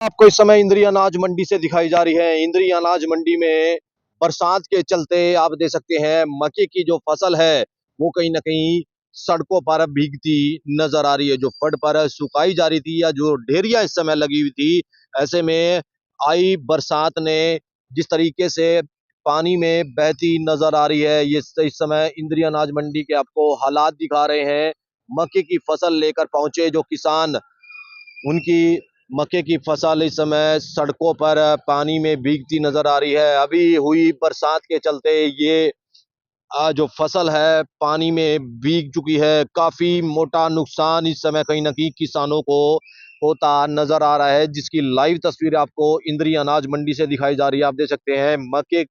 आपको इस समय इंद्री अनाज मंडी से दिखाई जा रही है। इंद्री अनाज मंडी में बरसात के चलते आप देख सकते हैं मक्के की जो फसल है वो कहीं ना कहीं सड़कों पर भीगती नजर आ रही है। जो फड़ पर सुखाई जा रही थी या जो ढेरिया इस समय लगी हुई थी, ऐसे में आई बरसात ने जिस तरीके से पानी में बहती नजर आ रही है, ये इस समय इंद्री अनाज मंडी के आपको हालात दिखा रहे हैं। मक्के की फसल लेकर पहुंचे जो किसान, उनकी मक्के की फसल इस समय सड़कों पर पानी में भीगती नजर आ रही है। अभी हुई बरसात के चलते ये जो फसल है पानी में भीग चुकी है। काफी मोटा नुकसान इस समय कहीं ना कहीं किसानों को होता नजर आ रहा है, जिसकी लाइव तस्वीर आपको इंद्री अनाज मंडी से दिखाई जा रही है। आप देख सकते हैं मक्के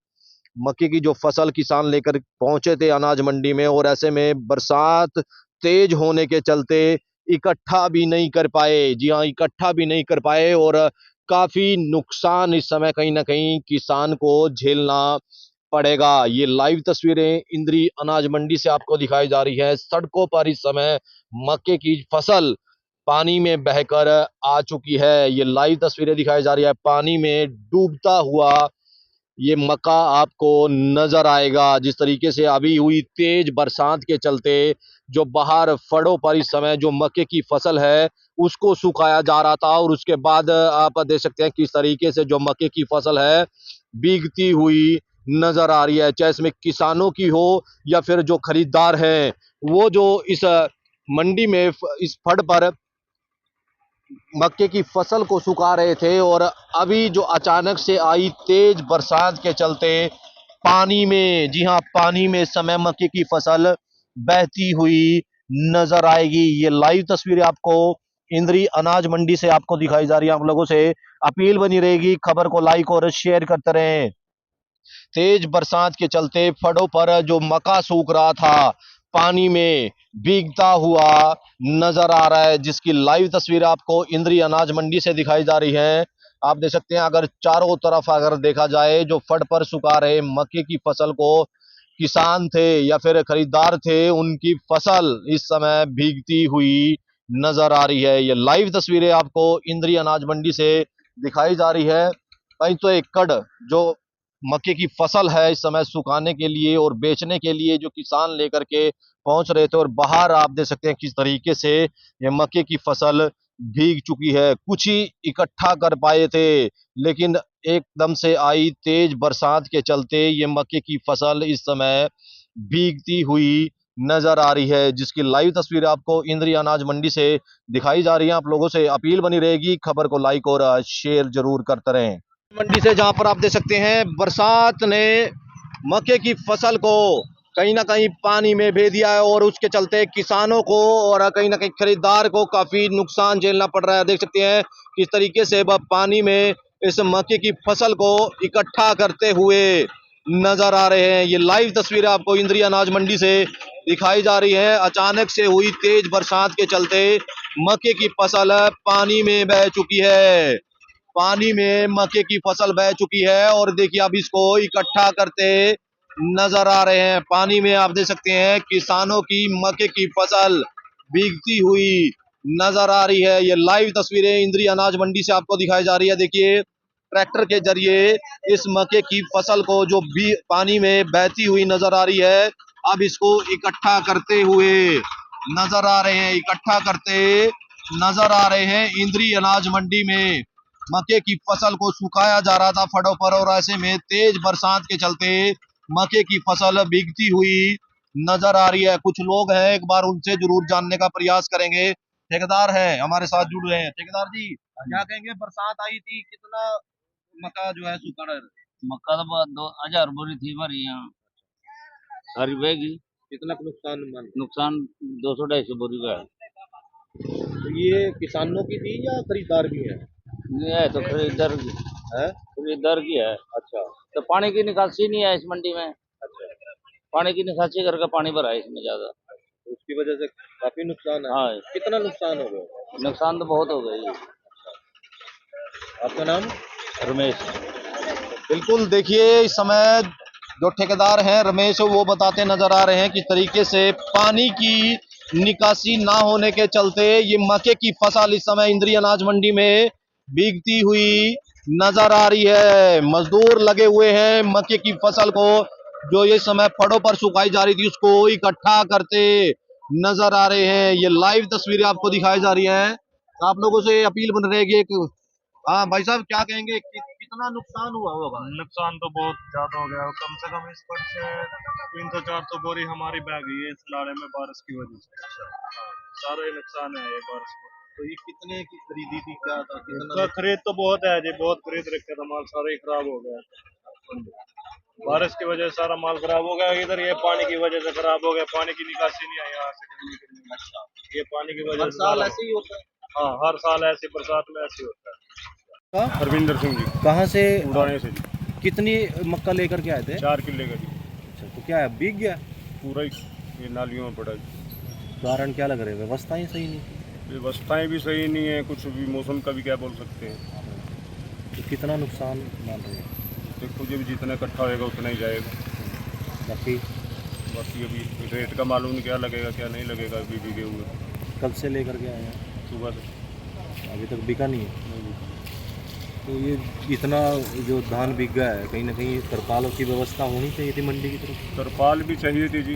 मक्के की जो फसल किसान लेकर पहुंचे थे अनाज मंडी में, और ऐसे में बरसात तेज होने के चलते इकट्ठा भी नहीं कर पाए। जी हाँ, इकट्ठा भी नहीं कर पाए और काफी नुकसान इस समय कहीं ना कहीं किसान को झेलना पड़ेगा। ये लाइव तस्वीरें इंद्री अनाज मंडी से आपको दिखाई जा रही है। सड़कों पर इस समय मक्के की फसल पानी में बहकर आ चुकी है। ये लाइव तस्वीरें दिखाई जा रही है। पानी में डूबता हुआ ये मक्का आपको नजर आएगा। जिस तरीके से अभी हुई तेज बरसात के चलते जो बाहर फड़ों पर इस समय जो मक्के की फसल है उसको सुखाया जा रहा था, और उसके बाद आप देख सकते हैं किस तरीके से जो मक्के की फसल है भीगती हुई नजर आ रही है। चाहे इसमें किसानों की हो या फिर जो खरीदार हैं, वो जो इस मंडी में इस फड़ पर मक्के की फसल को सुखा रहे थे, और अभी जो अचानक से आई तेज बरसात के चलते पानी में, जी हाँ, पानी में इस समय मक्के की फसल बहती हुई नजर आएगी। ये लाइव तस्वीरें आपको इंद्री अनाज मंडी से आपको दिखाई जा रही है। आप लोगों से अपील बनी रहेगी, खबर को लाइक और शेयर करते रहें। तेज बरसात के चलते फड़ों पर जो मक्का सूख रहा था पानी में भीगता हुआ नजर आ रहा है, जिसकी लाइव तस्वीर आपको इंद्री अनाज मंडी से दिखाई जा रही है। आप देख सकते हैं अगर चारों तरफ अगर देखा जाए जो फड़ पर सुखा रहे मक्के की फसल को किसान थे या फिर खरीदार थे, उनकी फसल इस समय भीगती हुई नजर आ रही है। ये लाइव तस्वीरें आपको इंद्री अनाज मंडी से दिखाई जा रही है। 500 एकड़ जो मक्के की फसल है इस समय सुखाने के लिए और बेचने के लिए जो किसान लेकर के पहुंच रहे थे, और बाहर आप देख सकते हैं किस तरीके से ये मक्के की फसल भीग चुकी है। कुछ ही इकट्ठा कर पाए थे, लेकिन एकदम से आई तेज बरसात के चलते ये मक्के की फसल इस समय भीगती हुई नजर आ रही है, जिसकी लाइव तस्वीर आपको इंद्री अनाज मंडी से दिखाई जा रही है। आप लोगों से अपील बनी रहेगी, खबर को लाइक और शेयर जरूर करते रहें। मंडी से जहां पर आप देख सकते हैं बरसात ने मक्के की फसल को कहीं ना कहीं पानी में बह दिया है, और उसके चलते किसानों को और कहीं ना कहीं खरीदार को काफी नुकसान झेलना पड़ रहा है। देख सकते हैं किस तरीके से वह पानी में इस मक्के की फसल को इकट्ठा करते हुए नजर आ रहे हैं। ये लाइव तस्वीर आपको इंद्री अनाज मंडी से दिखाई जा रही है। अचानक से हुई तेज बरसात के चलते मक्के की फसल पानी में बह चुकी है। पानी में मक्के की फसल बह चुकी है, और देखिए अब इसको इकट्ठा करते नजर आ रहे हैं। पानी में आप देख सकते हैं किसानों की मक्के की फसल भीगती हुई नजर आ रही है। ये लाइव तस्वीरें इंद्री अनाज मंडी से आपको दिखाई जा रही है। देखिए ट्रैक्टर के जरिए इस मक्के की फसल को जो भी पानी में बहती हुई नजर आ रही है, अब इसको इकट्ठा करते हुए नजर आ रहे हैं, इकट्ठा करते नजर आ रहे हैं। इंद्री अनाज मंडी में मक्के की फसल को सुखाया जा रहा था फड़ों पर, और ऐसे में तेज बरसात के चलते मक्के की फसल भीगती हुई नजर आ रही है। कुछ लोग हैं, एक बार उनसे जरूर जानने का प्रयास करेंगे। ठेकेदार है हमारे साथ जुड़ रहे हैं। ठेकेदार जी, क्या कहेंगे, बरसात आई थी, कितना मक्का जो है सूखा रहा है? मक्का तो बहुत 2000 बोरी थी हमारी यहाँ सारी बहेगी। कितना नुकसान नुकसान 200-250 बोरी का है। तो ये किसानों की थी या खरीदार भी है? ये है तो खरीदार की है? खरीदार की है। अच्छा। तो पानी की निकासी नहीं है इस मंडी में। अच्छा, पानी की निकासी करके पानी भरा है इसमें ज्यादा। तो उसकी वजह से काफी नुकसान है। हाँ, कितना नुकसान हो गया? नुकसान तो बहुत हो गई। आपका नाम? रमेश। बिल्कुल, देखिए इस समय जो ठेकेदार हैं रमेश, वो बताते नजर आ रहे हैं कि तरीके से पानी की निकासी ना होने के चलते ये मक्के की फसल इस समय इंद्री अनाज मंडी में भीगती हुई नजर आ रही है। मजदूर लगे हुए हैं मक्के की फसल को जो ये समय फड़ों पर सुखाई जा रही थी उसको इकट्ठा करते नजर आ रहे हैं। ये लाइव तस्वीरें आपको दिखाई जा रही हैं। आप लोगों से अपील बन रहेगी एक। हाँ भाई साहब क्या कहेंगे कितना नुकसान हुआ होगा? नुकसान तो बहुत ज्यादा हो गया, कम से कम इस पर से 300-400 बोरी हमारी बह गई है इस नाले में बारिश की वजह से। सारा ही नुकसान है ये बारिश में। तो ये कितने की खरीदी थी क्या था इसका खरीद तो बहुत है जी, बहुत खरीद रखे थे, माल सारा ही खराब हो गया। बारिश की वजह से सारा माल खराब हो गया। इधर ये पानी की वजह से खराब हो गया, पानी की निकासी नहीं आई यहाँ से। ये पानी की वजह से साल ऐसे ही होता है। हाँ, हर साल ऐसे बरसात में ऐसे होता है। हरविंदर सिंह जी, कहाँ से उड़ाने से जी। कितनी मक्का लेकर के आए थे? 4 किले का जी। अच्छा तो क्या है भीग गया? पूरा ही ये नालियों में पड़ा जी। कारण क्या लग रहे हैं? व्यवस्थाएं सही नहीं? व्यवस्थाएं भी सही नहीं है, कुछ भी मौसम का भी क्या बोल सकते हैं। तो कितना नुकसान मान रहे हैं? देखो जब जितना इकट्ठा होएगा उतना ही जाएगा। बाकी बाकी अभी रेट का मालूम नहीं क्या लगेगा क्या नहीं लगेगा, अभी बिके हुए कब से लेकर के आए हैं? सुबह से अभी तक बिका नहीं है। नहीं बिके। तो ये इतना जो धान बिक गया है कहीं ना कहीं तरपालों की व्यवस्था होनी चाहिए थी मंडी की तरफ। तरपाल भी चाहिए थी जी,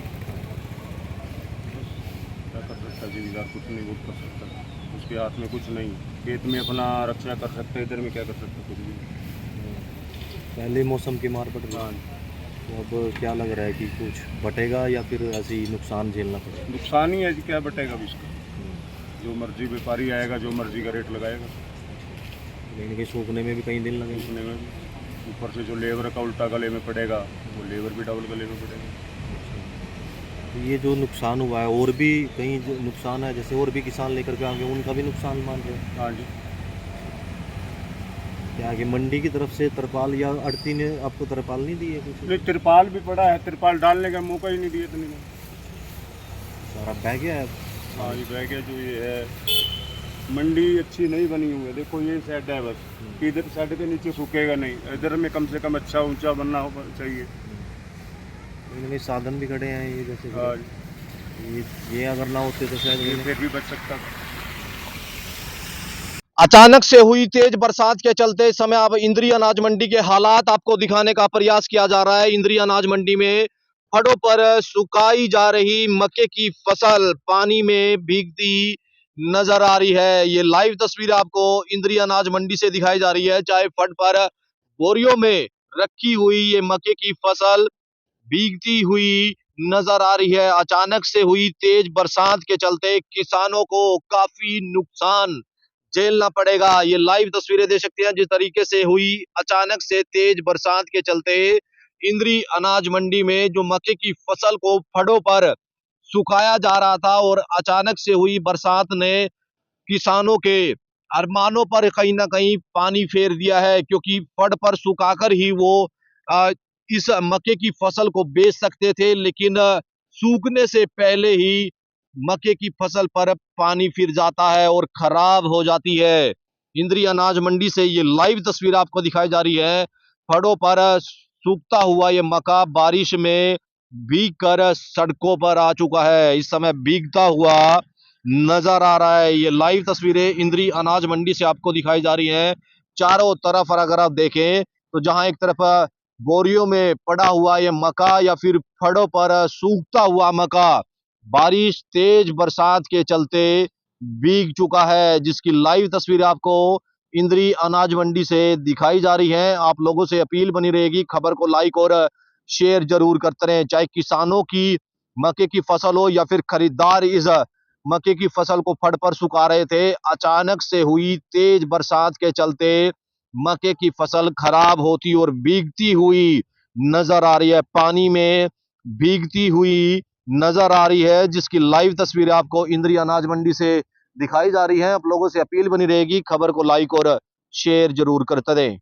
क्या कर सकता जिम्मेदार, कुछ नहीं वो कर सकता, उसके हाथ में कुछ नहीं। खेत में अपना रक्षा कर सकते, इधर में क्या कर सकते, कुछ भी। पहले मौसम की मार पड़ रही हाँ, है। तो अब क्या लग रहा है कि कुछ बटेगा या फिर ऐसे ही नुकसान झेलना पड़ेगा? नुकसान ही है जी, क्या बटेगा भी इसका। जो मर्जी व्यापारी आएगा जो मर्जी का रेट लगाएगा। कहीं ना कहीं सूखने में भी कई दिन लगेंगे। उसने में भी ऊपर से जो लेबर का उल्टा गले में पड़ेगा, वो लेबर भी डबल गले में पड़ेगा। तो ये जो नुकसान हुआ है और भी कहीं जो नुकसान है जैसे और भी किसान लेकर के आगे उनका भी नुकसान मान रहे हैं? हाँ जी। क्या आगे मंडी की तरफ से तरपाल या आड़ती ने आपको तरपाल नहीं दी है कुछ? नहीं, तिरपाल भी पड़ा है, तिरपाल डालने का मौका ही नहीं दिया इतने में। सारा बह गया है। हाँ ये बह गया। जो ये है मंडी अच्छी नहीं बनी हुई है, देखो ये सेट है बस, कि इधर सेट के नीचे सूखेगा नहीं, इधर में कम से कम अच्छा ऊंचा बनना हो चाहिए। कहीं ना कहीं साधन भी खड़े हैं ये जैसे हाँ ये अगर ना होते तो शायद ये फिर भी बच सकता था। अचानक से हुई तेज बरसात के चलते इस समय अब इंद्री अनाज मंडी के हालात आपको दिखाने का प्रयास किया जा रहा है। इंद्री अनाज मंडी में फड़ों पर सुखाई जा रही मक्के की फसल पानी में भीगती नजर आ रही है। ये लाइव तस्वीर आपको इंद्री अनाज मंडी से दिखाई जा रही है। चाहे फड़ पर बोरियों में रखी हुई ये मक्के की फसल भीगती हुई नजर आ रही है। अचानक से हुई तेज बरसात के चलते किसानों को काफी नुकसान झेलना पड़ेगा। ये लाइव तस्वीरें देख सकते हैं जिस तरीके से हुई अचानक से तेज बरसात के चलते इंद्री अनाज मंडी में जो मक्के की फसल को फड़ों पर सुखाया जा रहा था और अचानक से हुई बरसात ने किसानों के अरमानों पर कहीं ना कहीं पानी फेर दिया है क्योंकि फड़ पर सुखाकर ही वो अ, इस मक्के की फसल को बेच सकते थे लेकिन सूखने से पहले ही मक्के की फसल पर पानी फिर जाता है और खराब हो जाती है। इंद्री अनाज मंडी से ये लाइव तस्वीर आपको दिखाई जा रही है। फड़ों पर सूखता हुआ ये मक्का बारिश में भीग कर सड़कों पर आ चुका है। इस समय भीगता हुआ नजर आ रहा है। ये लाइव तस्वीरें इंद्री अनाज मंडी से आपको दिखाई जा रही हैं। चारों तरफ अगर आप देखें तो जहां एक तरफ बोरियों में पड़ा हुआ ये मक्का या फिर फड़ों पर सूखता हुआ मक्का बारिश तेज बरसात के चलते भीग चुका है जिसकी लाइव तस्वीर आपको इंद्री अनाज मंडी से दिखाई जा रही है। आप लोगों से अपील बनी रहेगी खबर को लाइक और शेयर जरूर करते रहें। चाहे किसानों की मक्के की फसल हो या फिर खरीदार इस मक्के की फसल को फड़ पर सुखा रहे थे। अचानक से हुई तेज बरसात के चलते मक्के की फसल खराब होती और भीगती हुई नजर आ रही है। पानी में भीगती हुई नजर आ रही है जिसकी लाइव तस्वीर आपको इंद्री अनाज मंडी से दिखाई जा रही है। आप लोगों से अपील बनी रहेगी खबर को लाइक और शेयर जरूर करते रहें।